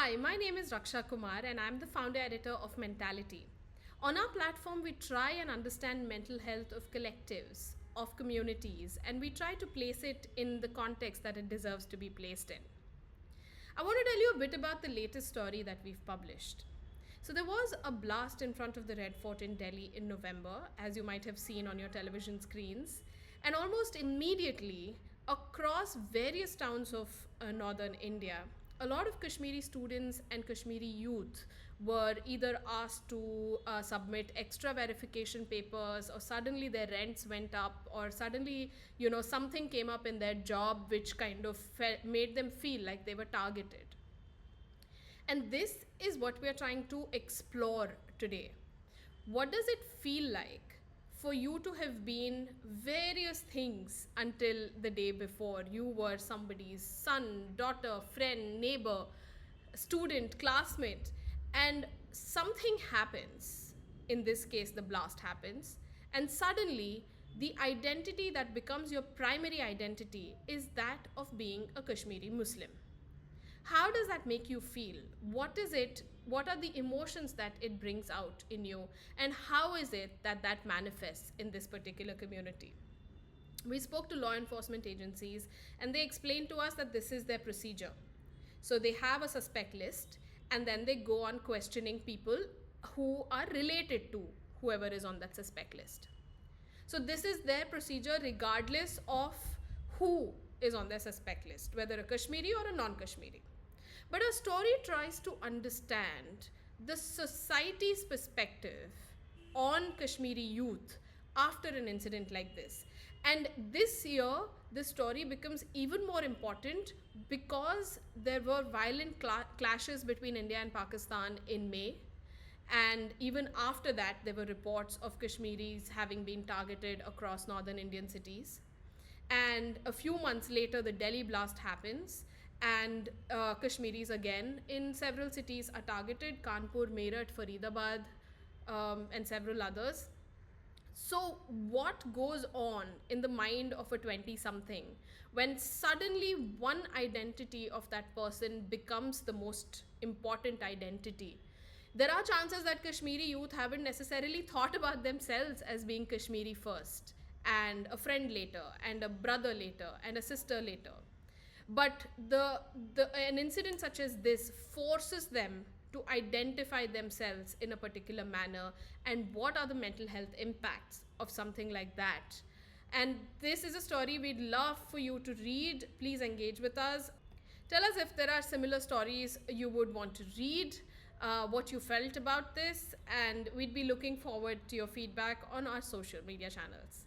Hi, my name is Raksha Kumar and I'm the founder editor of Mentality. On our platform, we try and understand mental health of collectives, of communities, and we try to place it in the context that it deserves to be placed in. I want to tell you a bit about the latest story that we've published. So, there was a blast in front of the Red Fort in Delhi in November, as you might have seen on your television screens, and almost immediately across various towns of northern India, a lot of Kashmiri students and Kashmiri youth were either asked to submit extra verification papers, or suddenly their rents went up, or suddenly, something came up in their job which kind of made them feel like they were targeted. And this is what we are trying to explore today. What does it feel like for you to have been various things until the day before? You were somebody's son, daughter, friend, neighbor, student, classmate, and something happens. In this case, the blast happens, and suddenly the identity that becomes your primary identity is that of being a Kashmiri Muslim. How does that make you feel? What is it? What are the emotions that it brings out in you? And how is it that that manifests in this particular community? We spoke to law enforcement agencies and they explained to us that this is their procedure. So they have a suspect list and then they go on questioning people who are related to whoever is on that suspect list. So this is their procedure regardless of who is on their suspect list, whether a Kashmiri or a non-Kashmiri. But our story tries to understand the society's perspective on Kashmiri youth after an incident like this. And this year, the story becomes even more important because there were violent clashes between India and Pakistan in May. And even after that, there were reports of Kashmiris having been targeted across northern Indian cities. And a few months later, the Delhi blast happens, and Kashmiris again in several cities are targeted: Kanpur, Meerut, Faridabad, and several others. So, what goes on in the mind of a 20 something when suddenly one identity of that person becomes the most important identity? There are chances that Kashmiri youth haven't necessarily thought about themselves as being Kashmiri first, and a friend later, and a brother later, and a sister later. But an incident such as this forces them to identify themselves in a particular manner, and what are the mental health impacts of something like that. And this is a story we'd love for you to read. Please engage with us. Tell us if there are similar stories you would want to read, what you felt about this, and we'd be looking forward to your feedback on our social media channels.